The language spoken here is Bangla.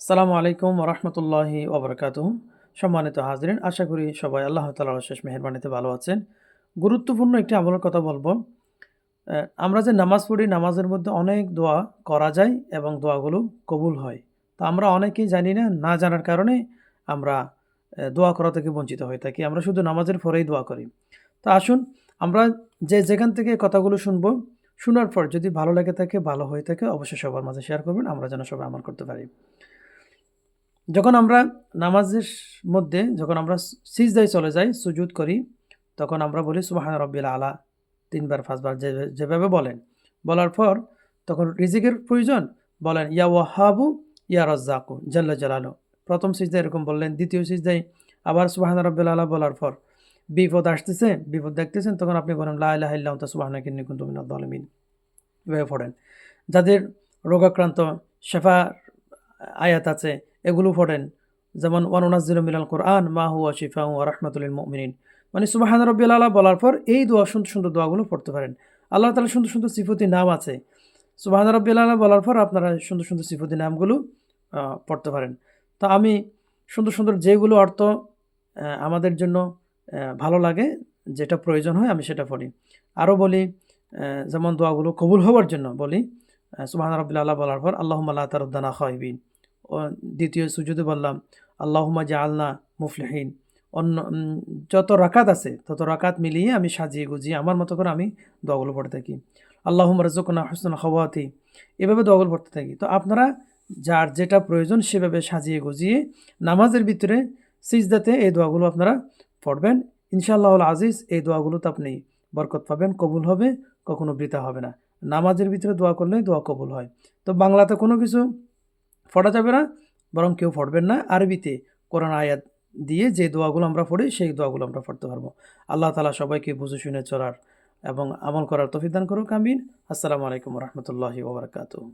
আসসালামু আলাইকুম ওরহমতুল্লাহি ওবরাকাতুহু। সম্মানিত হাজরিন, আশা করি সবাই আল্লাহ তাআলার অশেষ মেহেরবানিতে ভালো আছেন। গুরুত্বপূর্ণ একটি আমলের কথা বলবো। আমরা যে নামাজ পড়ি, নামাজের মধ্যে অনেক দোয়া করা যায় এবং দোয়াগুলো কবুল হয়। তো আমরা অনেকেই জানি না, না জানার কারণে আমরা দোয়া করা থেকে বঞ্চিত হয়ে থাকি। আমরা শুধু নামাজের পরেই দোয়া করি। তো আসুন, আমরা যেখান থেকে কথাগুলো শুনবো, শোনার পর যদি ভালো লেগে থাকে, ভালো হয়ে থাকে, অবশ্যই সবার মাঝে শেয়ার করবেন, আমরা যেন সবাই আমল করতে পারি। যখন আমরা নামাজের মধ্যে যখন আমরা সিজদায় চলে যাই, সুজুদ করি, তখন আমরা বলি সুবহান রাব্বিল আলা ৩ বার ৫ বার যেভাবে বলেন। বলার পর তখন রিজিকের প্রয়োজন, বলেন ইয়া ওয়াহাবু ইয়া রাজ্জাকু জাল্লা জালালু। প্রথম সিজদায় এরকম বললেন, দ্বিতীয় সিজদায় আবার সুবহান রাব্বিল আলা বলার পর বিপদ আসতেছে, বিপদ দেখতেছেন, তখন আপনি বলেন লা ইলাহা ইল্লা আনতা সুবহানাকা ইন্নী কুনতু মিনাজ জালিমিন। এভাবে পড়েন। যাদের রোগাক্রান্ত, শেফা আয়াত আছে, এগুলো পড়েন। যেমন ওয়ানুনাজ্জিলু মিনাল কুরআন মা হুয়া শিফাউন ওয়া রাহমাতুল লিল মুমিনিন। মানে সুবহান রাব্বিল আলা বলার পর এই দোয়া, সুন্দর সুন্দর দোয়াগুলো পড়তে পারেন। আল্লাহ তাআলার সুন্দর সুন্দর সিফাতি নাম আছে। সুবহান রাব্বিল আলা বলার পর আপনারা সুন্দর সুন্দর সিফাতি নামগুলো পড়তে পারেন। তো আমি সুন্দর সুন্দর যেগুলো অর্থ আমাদের জন্য ভালো লাগে, যেটা প্রয়োজন হয়, আমি সেটা পড়ি। আরও বলি, যেমন দোয়াগুলো কবুল হওয়ার জন্য বলি সুবহান রাব্বিল আলা বলার পর আল্লাহুম্মা লা তারুদ্দানা খাইবিন। ও দ্বিতীয় সুজুদে বললাম আল্লাহুম্মা জাআলনা মুফলিহিন। অন্য যত রাকাত আছে তত রাকাত মিলিয়ে আমি সাজিয়ে গুজিয়ে আমার মতো করে আমি দোয়াগুলো পড়ে থাকি। আল্লাহুম্মা রযুকনা হুসনুল খাওয়াতি, এভাবে দোয়াগুলো পড়তে থাকি। তো আপনারা যার যেটা প্রয়োজন সেভাবে সাজিয়ে গুজিয়ে নামাজের ভিতরে সিজদাতে এই দোয়াগুলো আপনারা পড়বেন। ইনশাআল্লাহুল আজিজ, এই দোয়াগুলোতে আপনি বরকত পাবেন, কবুল হবে, কখনো বৃথা হবে না। নামাজের ভিতরে দোয়া করলে দোয়া কবুল হয়। তো বাংলাতে কোনো কিছু পড়া যাবে না, বরং কেউ পড়বেন না। আরবিতে কোরআন আয়াত দিয়ে যে দোয়াগুলো আমরা পড়ি, সেই দোয়াগুলো আমরা পড়তে পারবো। আল্লাহ তাআলা সবাইকে বুঝে শুনে চলার এবং আমল করার তৌফিক দান করুক, আমিন। আসসালামু আলাইকুম ওয়া রাহমাতুল্লাহি ওয়া বারাকাতুহু।